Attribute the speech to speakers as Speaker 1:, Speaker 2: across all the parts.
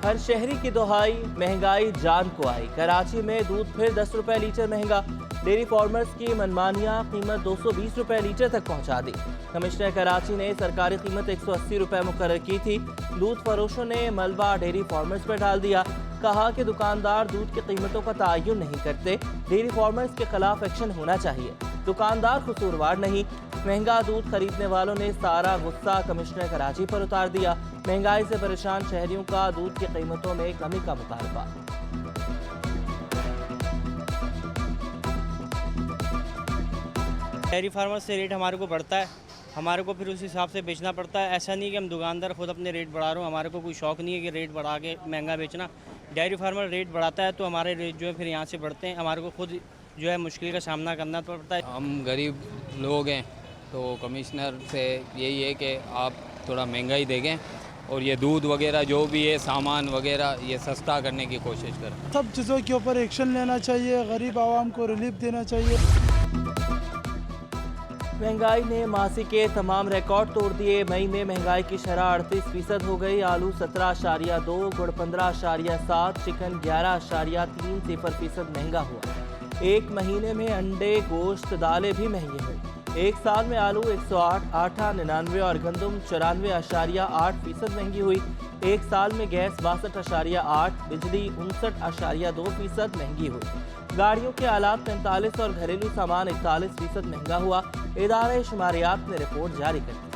Speaker 1: हर शहरी की दुहाई, महंगाई जान को आई। कराची में दूध फिर 10 रुपए लीटर महंगा। डेयरी फार्मर्स की मनमानियां कीमत 220 रुपए लीटर तक पहुंचा दी। कमिश्नर कराची ने सरकारी कीमत 180 रुपए मुकर्रर की थी। दूध फरोशों ने मलबा डेयरी फार्मर्स पर डाल दिया। कहा कि दुकानदार दूध की कीमतों का तयन नहीं करते। डेयरी फार्मर्स के खिलाफ एक्शन होना चाहिए। दुकानदार कसूरवार नहीं। महंगा दूध खरीदने वालों ने सारा गुस्सा कमिश्नर कराची पर उतार दिया। महंगाई से परेशान शहरियों का दूध की कीमतों में कमी का मुतालबा।
Speaker 2: डेयरी फार्मर से रेट हमारे को बढ़ता है, हमारे को फिर उस हिसाब से बेचना पड़ता है। ऐसा नहीं कि हम दुकानदार खुद अपने रेट बढ़ा रहे हो, हमारे को कोई शौक़ नहीं है कि रेट बढ़ा के महंगा बेचना। डेयरी फार्मर रेट बढ़ाता है तो हमारे रेट जो है फिर यहाँ से बढ़ते हैं। हमारे को खुद जो है मुश्किल का सामना करना पड़ता है।
Speaker 3: हम गरीब लोग हैं तो कमिश्नर से यही है कि आप थोड़ा महंगाई देखें और ये दूध वगैरह जो भी है सामान वगैरह ये सस्ता करने की कोशिश करें।
Speaker 4: सब चीज़ों के ऊपर एक्शन लेना चाहिए, गरीब आवाम को रिलीफ देना चाहिए।
Speaker 1: महंगाई ने मासी के तमाम रिकॉर्ड तोड़ दिए। मई में महंगाई की शरह 38% हो गई। आलू 17.2, गुड़ 15.7, चिकन 11.3% महंगा हुआ। एक महीने में अंडे, गोश्त, दालें भी महंगी हुई। एक साल में आलू 108.99 और गंदम 94.8% महंगी हुई। एक साल में गैस 62.8, बिजली 59.2% महंगी हुई। गाड़ियों के आलात 45 और घरेलू सामान 41% महंगा हुआ। इदारे शुमारियात ने रिपोर्ट जारी कर दी।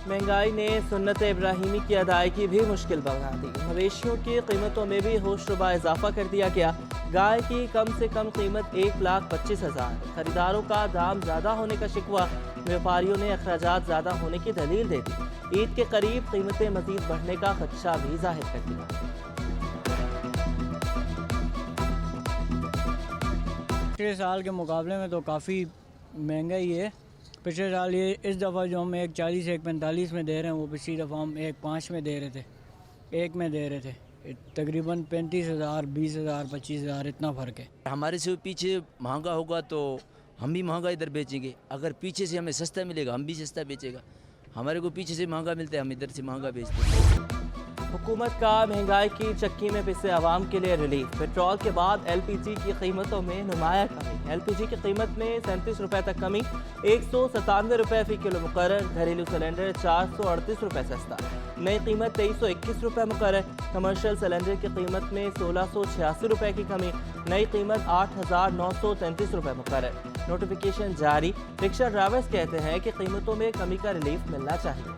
Speaker 1: महंगाई ने सुन्नत इब्राहिमी की अदायगी भी मुश्किल बना दी। मवेशियों की कीमतों में भी होशरुबा इजाफा कर दिया गया। गाय की कम से कम कीमत 1,25,000। खरीदारों का दाम ज़्यादा होने का शिकवा। व्यापारियों ने अखराजात ज़्यादा होने की दलील दे दी। ईद के करीब कीमतें मजीद बढ़ने का खदशा भी जाहिर कर दिया।
Speaker 5: पिछले साल के मुकाबले में तो काफ़ी महंगा ही है। पिछले साल ये इस दफ़ा जो हम 1,40 1,45 में दे रहे हैं वो पिछली दफ़ा हम 1,5 में दे रहे थे, 1 में दे रहे थे। तकरीबन 35,000, 20,000, 25,000 इतना फ़र्क है।
Speaker 6: हमारे से पीछे महंगा होगा तो हम भी महंगा इधर बेचेंगे। अगर पीछे से हमें सस्ता मिलेगा हम भी सस्ता बेचेगा। हमारे को पीछे से महंगा मिलता है, हम इधर से महंगा बेचते हैं।
Speaker 1: हुकूमत का महंगाई की चक्की में पिसे आवाम के लिए रिलीफ। पेट्रोल के बाद LPG की कीमतों में नुमाया कमी। LPG की कीमत में 37 रुपये तक कमी। 197 रुपये फ़ी किलो मुकर्रर। घरेलू सिलेंडर 438 रुपये सस्ता। नई कीमत 2321 रुपये मुकर्रर। कमर्शियल सिलेंडर की कीमत में 1686 रुपये की कमी। नई कीमत 8,933 रुपये मुकर्रर। नोटिफिकेशन जारी। रिक्शा ड्राइवर्स कहते हैं कि कीमतों में कमी का रिलीफ मिलना चाहिए।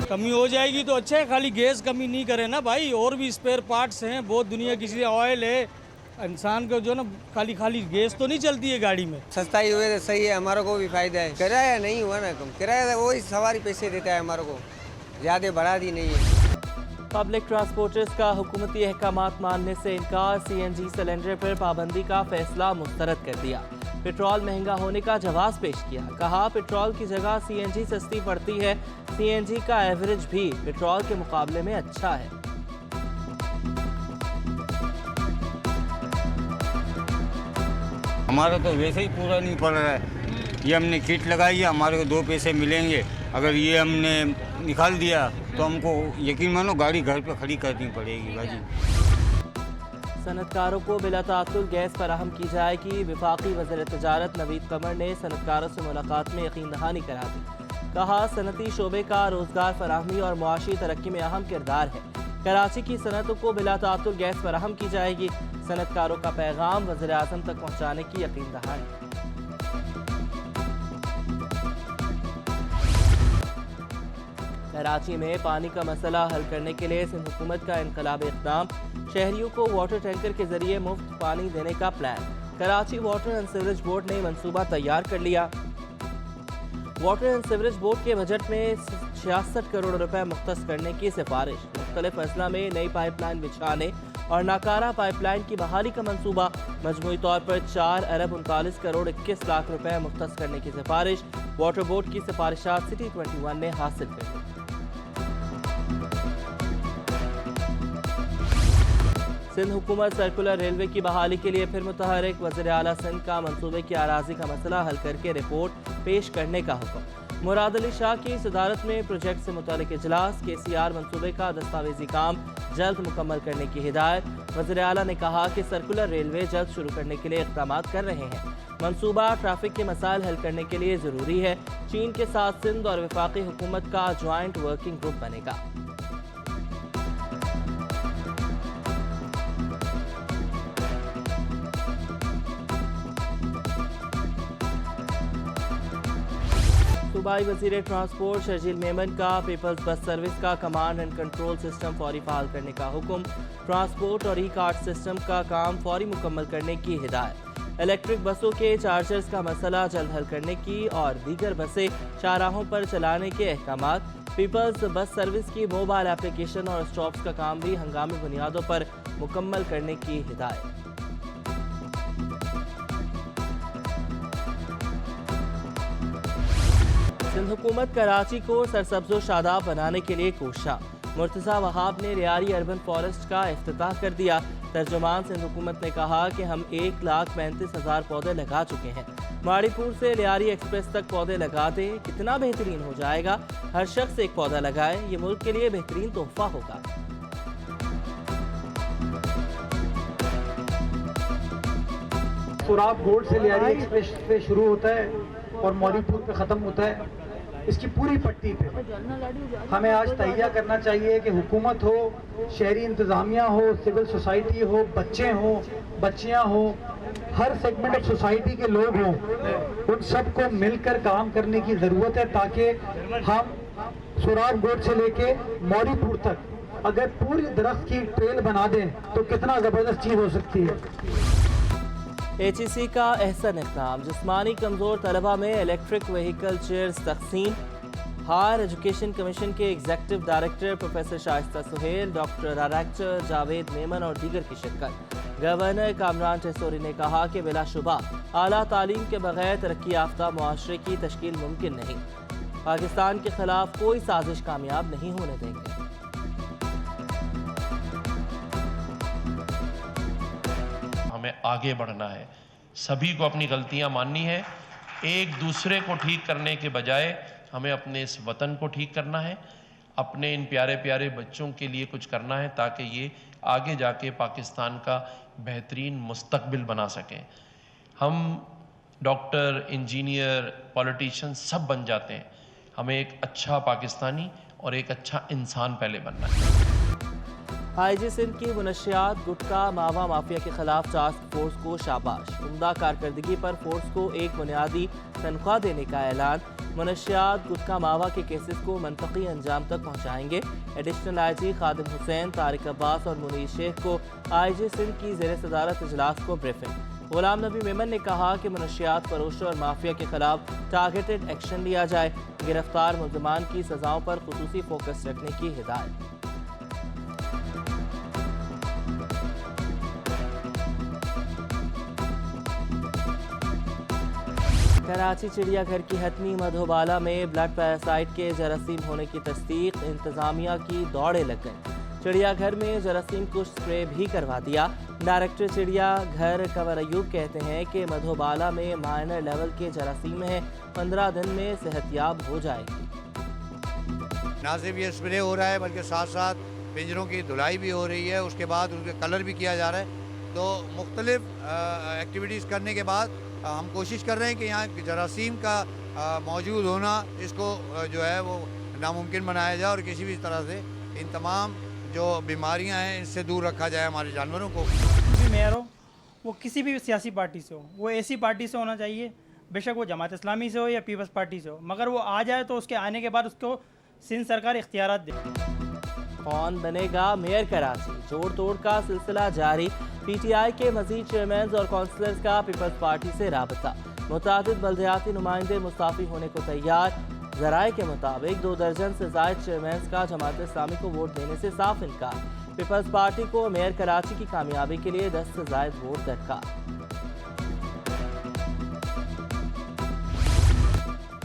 Speaker 7: कमी हो जाएगी तो अच्छा है, खाली गैस कमी नहीं करे ना भाई, और भी स्पेयर पार्ट्स हैं बहुत दुनिया की चीज़ें, ऑयल है। इंसान को जो ना खाली गैस तो नहीं चलती है गाड़ी में।
Speaker 8: सस्ताई हुए तो सही है, हमारे को भी फायदा है। किराया नहीं हुआ ना कम, किराया वही सवारी पैसे देता है, हमारे को ज़्यादा बढ़ा दी नहीं है।
Speaker 1: पब्लिक ट्रांसपोर्टर्स का हुकूमती अहकामात मानने से इनकार। CNG सिलेंडर पर पाबंदी का फैसला मुस्तरद कर दिया। पेट्रोल महंगा होने का जवाब पेश किया। कहा पेट्रोल की जगह CNG सस्ती पड़ती है। CNG का एवरेज भी पेट्रोल के मुकाबले में अच्छा है।
Speaker 9: हमारा तो वैसे ही पूरा नहीं पड़ रहा है। ये हमने किट लगाई है, हमारे को 2 पैसे मिलेंगे। अगर ये हमने निकाल दिया तो हमको यकीन मानो गाड़ी घर पे खड़ी करनी पड़ेगी भाजी।
Speaker 1: सनतकारों को बिला तात्तुल गैस फराहम की जाएगी। वफाकी वज़ीर तजारत नवीद कमर ने सनतकारों से मुलाकात में यकीन दहानी करा दी। कहा सनती शोबे का रोज़गार फराहमी और मुआशी तरक्की में अहम किरदार है। कराची की सनतों को बिला तात्तुल गैस फराहम की जाएगी। सनतकारों का पैगाम वज़ीर आज़म तक पहुँचाने की यकीन दहानी। कराची में पानी का मसला हल करने के लिए सिंध हुकूमत का इनकलाबी इक़दाम। शहरियों को वाटर टैंकर के जरिए मुफ्त पानी देने का plan. Karachi water and sewerage board ने मंसूबा तैयार कर लिया। वाटर एंड सीवरेज बोर्ड के बजट में 66 करोड़ रुपए मुख्तस करने की सिफारिश। मुख्तलिफ अजला में नई पाइपलाइन बिछाने और नाकारा पाइपलाइन की बहाली का मंसूबा। मजमूई तौर पर 4 अरब 39 करोड़ 21 लाख रुपए मुख्तस करने की सिफारिश। वाटर बोर्ड की सिफारिशात सिटी 21 ने हासिल कर ली। सिंध हुकूमत सर्कुलर रेलवे की बहाली के लिए फिर मुतहरिक। वज़ीर आला सिंध का मंसूबे की आराजी का मसला हल करके रिपोर्ट पेश करने का हुक्म। मुराद अली शाह की सदारत में प्रोजेक्ट से मुतालिक इजलास, KCR मंसूबे का दस्तावेजी काम जल्द मुकम्मल करने की हिदायत। वज़ीर आला ने कहा कि सर्कुलर रेलवे जल्द शुरू करने के लिए इक़दाम कर रहे हैं। मंसूबा ट्रैफिक के मसाइल हल करने के लिए ज़रूरी है। चीन के साथ सिंध और वफाकी हुकूमत का ज्वाइंट वर्किंग ग्रुप बनेगा। सूबाई वज़ीर ट्रांसपोर्ट शर्जील मेमन का पीपल्स बस सर्विस का कमांड एंड कंट्रोल सिस्टम फौरी बहाल करने का हुक्म। ट्रांसपोर्ट और ई-कार्ड सिस्टम का काम फौरी मुकम्मल करने की हिदायत। इलेक्ट्रिक बसों के चार्जर्स का मसला जल्द हल करने की और दीगर बसें शाहराहों पर चलाने के अहकामात। पीपल्स बस सर्विस की मोबाइल एप्लीकेशन और स्टॉप्स का काम भी हंगामी बुनियादों पर मुकम्मल करने की हिदायत। सिंध हुकूमत कराची को सरसब्ज़ो शादाब बनाने के लिए कोशा। मुर्तज़ा वहाब ने रियारी अर्बन फॉरेस्ट का इफ्तिताह कर दिया। तर्जुमान सिंध हुकूमत ने कहा कि हम 1,35,000 पौधे लगा चुके हैं। माड़ीपुर से लियारी एक्सप्रेस तक पौधे लगा दें, कितना बेहतरीन हो जाएगा। हर शख्स एक पौधा लगाए, ये मुल्क के लिए बेहतरीन तोहफा होगा।
Speaker 10: सुराब गोड से लियारी एक्सप्रेस पे शुरू होता है और मौलीपुर पे ख़त्म होता है। इसकी पूरी पट्टी पे हमें आज तैयार करना चाहिए कि हुकूमत हो, शहरी इंतज़ामिया हो, सिविल सोसाइटी हो, बच्चे हो, बच्चियां हो, हर सेगमेंट ऑफ सोसाइटी के लोग हों, उन सबको मिलकर काम करने की ज़रूरत है ताकि हम सुराब गोड से लेके मौलीपुर तक अगर पूरी दरख्त की ट्रेल बना दें तो कितना ज़बरदस्त चीज़ हो सकती है।
Speaker 1: HEC का एहसन इक़दाम। जिस्मानी कमज़ोर तलबा में इलेक्ट्रिक व्हीकल चेयर्स तक़सीम। हायर एजुकेशन कमीशन के executive director professor Shaista Suhail, doctor director Javed Memon और दीगर की शिरकत। गवर्नर कामरान टेसोरी ने कहा कि बिलाशुबा आला तालीम के बगैर तरक्की याफ्ता मुआशरे की तश्कील मुमकिन नहीं। पाकिस्तान के खिलाफ कोई साजिश कामयाब नहीं होने देंगे।
Speaker 11: हमें आगे बढ़ना है, सभी को अपनी गलतियां माननी है। एक दूसरे को ठीक करने के बजाय हमें अपने इस वतन को ठीक करना है, अपने इन प्यारे प्यारे बच्चों के लिए कुछ करना है ताकि ये आगे जाके पाकिस्तान का बेहतरीन मुस्तकबिल बना सकें। हम डॉक्टर, इंजीनियर, पॉलिटिशियन सब बन जाते हैं, हमें एक अच्छा पाकिस्तानी और एक अच्छा इंसान पहले बनना है।
Speaker 1: IG सिंध की मुनशियात गुटखा मावा माफिया के खिलाफ टास्क फोर्स को शाबाश। उम्दा कारकर्दगी पर फोर्स को एक बुनियादी तनख्वाह देने का ऐलान। मुनशियात गुटखा मावा के केसेस को मनतकी अंजाम तक पहुँचाएंगे। एडिशनल IG खादिम हुसैन, तारिक अब्बास और मुनीर शेख को IG सिंध की ज़ेर सदारत इजलास को ब्रीफिंग। गुलाम नबी मेमन ने कहा कि मुनशियात फरोशों और माफिया के खिलाफ टारगेटेड एक्शन लिया जाए। गिरफ्तार मुल्ज़मान की सज़ाओं पर खुसूसी फोकस रखने की हिदायत। कराची चिड़ियाघर की हतमी मधोबाला में ब्लड पैरासाइट के जरासीम होने की तस्दीक। इंतजामिया की दौड़े लग गई। चिड़ियाघर में जरासीम को स्प्रे भी करवा दिया। डायरेक्टर चिड़ियाघर कंवर अयूब कहते हैं कि मधोबाला में माइनर लेवल के जरासीम हैं, 15 दिन में सेहतयाब हो जाएगी।
Speaker 12: ना सिर्फ ये स्प्रे हो रहा है बल्कि साथ साथ पिंजरों की धुलाई भी हो रही है, उसके बाद उसके कलर भी किया जा रहा है। तो मुख्तलिफ एक्टिविटीज़ करने के बाद हम कोशिश कर रहे हैं कि यहाँ जरासीम का मौजूद होना इसको जो है वो नामुमकिन बनाया जाए और किसी भी तरह से इन तमाम जो बीमारियाँ हैं इनसे दूर रखा जाए हमारे जानवरों को।
Speaker 13: भी मेयर हो वो किसी भी सियासी पार्टी से हो, वो ऐसी पार्टी से होना चाहिए, बेशक वो जमात इस्लामी से हो या पीपल्स पार्टी से हो, मगर वो आ जाए तो उसके आने के बाद उसको सिंध सरकार इख्तियारात दे।
Speaker 1: कौन बनेगा मेयर कराची? जोड़ तोड़ का सिलसिला जारी। PTI के मजीद चेयरमैन और काउंसलर्स का पीपल्स पार्टी से राबता। मुतादिद बल्दियाती नुमाइंदे मुस्ताफ़ी होने को तैयार। ज़राए के मुताबिक 2 दर्जन से ज़ायद चेयरमैन का जमात इस्लामी को वोट देने से साफ इनकार। पीपल्स पार्टी को मेयर कराची की कामयाबी के लिए 10 से ज़ायद वोट दरकार।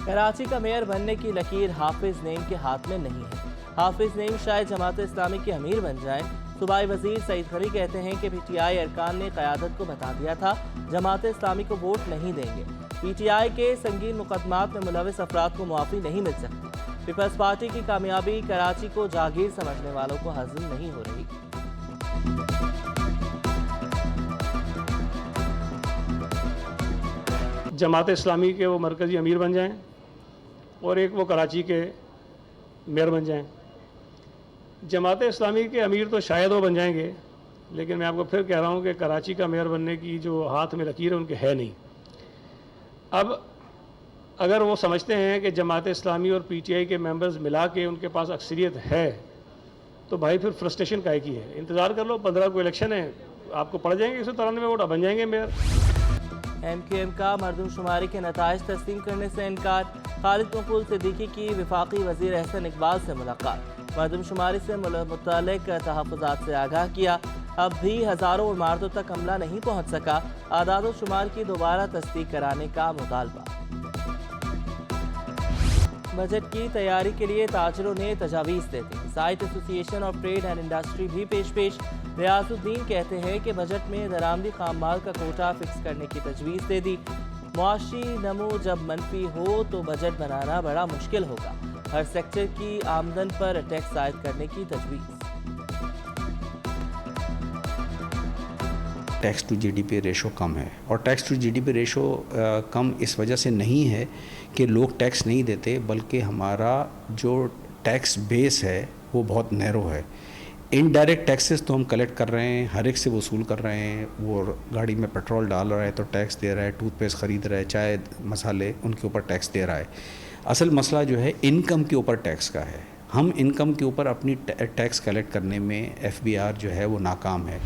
Speaker 1: कराची का मेयर बनने की लकीर हाफिज नईम के हाथ में नहीं है। हाफिज नईम शायद जमात इस्लामी के अमीर बन जाएं। सूबाई वजीर सईद खली कहते हैं कि PTI अरकान ने क़यादत को बता दिया था जमात इस्लामी को वोट नहीं देंगे। पीटीआई के संगीन मुकदमात में मुलविस अफराद को मुआफ़ी नहीं मिल सकती। पीपल्स पार्टी की कामयाबी कराची को जागीर समझने वालों को हज़म नहीं हो रही।
Speaker 14: जमात इस्लामी के वो मरकज़ी अमीर बन जाएं और एक वो कराची के मेयर बन जाएं। जमात इस्लामी के अमीर तो शायद वो बन जाएंगे, लेकिन मैं आपको फिर कह रहा हूँ कि कराची का मेयर बनने की जो हाथ में लकीर है उनके है नहीं। अब अगर वो समझते हैं कि जमात इस्लामी और पीटीआई के मेंबर्स मिला के उनके पास अक्सरियत है, तो भाई फिर फ्रस्ट्रेशन काहे की है। इंतज़ार कर लो, 15 को इलेक्शन है, आपको पड़ जाएंगे 193 वोट, बन जाएंगे मेयर।
Speaker 1: MQM का मरदमशुमारी के नताइज तस्लीम करने से इनकार। खालिद मकबूल सिद्दीकी की वफाकी वज़ीर एहसन इकबाल से मुलाकात। मरदमशुमारी से मुतल्लिक़ तहफ़्फ़ुज़ात से आगाह किया। अब भी हज़ारों इमारतों तक अमला नहीं पहुँच सका। आदाद शुमार की दोबारा तस्दीक कराने का मुतालबा। बजट की तैयारी के लिए ताजरों ने तजावीज़ दे दी। Site association of trade and industry भी पेश। रियासुद्दीन कहते हैं कि बजट में दरामदी खाम माल का कोटा फिक्स करने की तजवीज़ दे दी। मुआशी नमो जब मनफी हो तो बजट बनाना बड़ा मुश्किल होगा। हर सेक्टर की आमदन पर टैक्स आयद करने की तजवीज़।
Speaker 15: टैक्स टू जीडीपी रेशो कम है, और टैक्स टू जीडीपी रेशो कम इस वजह से नहीं है कि लोग टैक्स नहीं देते, बल्कि हमारा जो टैक्स बेस है वो बहुत नैरो है। इनडायरेक्ट टैक्सेस तो हम कलेक्ट कर रहे हैं, हर एक से वसूल कर रहे हैं। वो गाड़ी में पेट्रोल डाल रहा है तो टैक्स दे रहा है, टूथपेस्ट ख़रीद रहा है, चाय मसाले, उनके ऊपर टैक्स दे रहा है। असल मसला जो है इनकम के ऊपर टैक्स का है। हम इनकम के ऊपर अपनी टैक्स कलेक्ट करने में FBR जो है वो नाकाम है।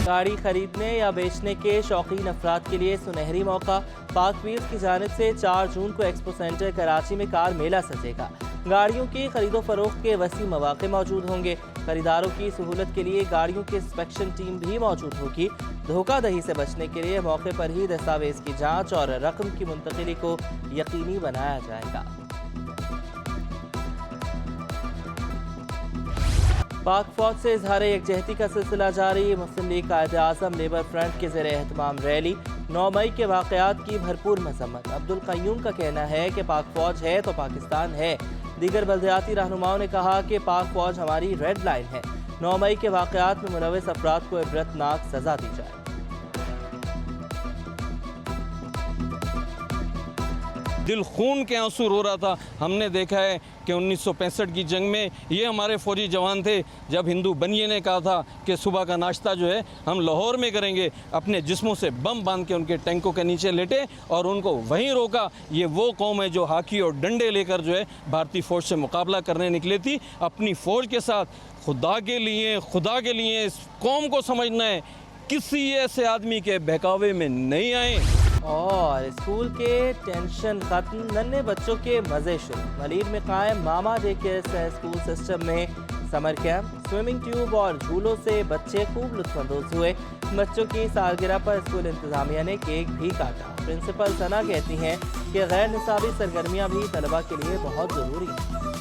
Speaker 1: गाड़ी खरीदने या बेचने के शौकीन अफराद के लिए सुनहरी मौका। पाक व्हील्स की जानिब से 4 जून को एक्सपो सेंटर कराची में कार मेला सजेगा। गाड़ियों की खरीदो फरोख्त के वसी मौके मौजूद होंगे। खरीदारों की सहूलत के लिए गाड़ियों की इंस्पेक्शन टीम भी मौजूद होगी। धोखाधड़ी से बचने के लिए मौके पर ही दस्तावेज की जाँच और रकम की मुंतकिली को यकीनी बनाया जाएगा। पाक फौज से इजहार यकजहती का सिलसिला जारी। मुस्लिम लीग कायद-ए-आज़म लेबर फ्रंट के ज़ेर एहतमाम रैली। 9 मई के वाक़यात की भरपूर मज़म्मत। अब्दुल क़य्यूम का कहना है कि पाक फौज है तो पाकिस्तान है। दीगर बल्दियाती रहनुमाओं ने कहा कि पाक फौज हमारी रेड लाइन है। 9 मई के वाक़यात में मुलविस अफराद को इबरतनाक सज़ा दी जाए।
Speaker 16: दिल खून के आंसू रो रहा था। हमने देखा है कि 1965 की जंग में ये हमारे फौजी जवान थे, जब हिंदू बनिए ने कहा था कि सुबह का नाश्ता जो है हम लाहौर में करेंगे, अपने जिस्मों से बम बांध के उनके टैंकों के नीचे लेटे और उनको वहीं रोका। ये वो कौम है जो हाकी और डंडे लेकर जो है भारतीय फ़ौज से मुकाबला करने निकली थी। अपनी फ़ौज के साथ खुदा के लिए इस कौम को समझना है, किसी ऐसे आदमी के बहकावे में नहीं आए।
Speaker 1: और स्कूल के टेंशन खत्म, नन्हे बच्चों के मज़े शुरू। मलीर में कायम मामा डे केयर स्कूल सिस्टम में समर कैंप, स्विमिंग ट्यूब और झूलों से बच्चे खूब लुत्फ़अंदोज़ हुए। बच्चों की सालगिरह पर स्कूल इंतज़ामिया ने केक भी काटा। प्रिंसिपल सना कहती हैं कि गैर निसाबी सरगर्मियाँ भी तलबा के लिए बहुत ज़रूरी हैं।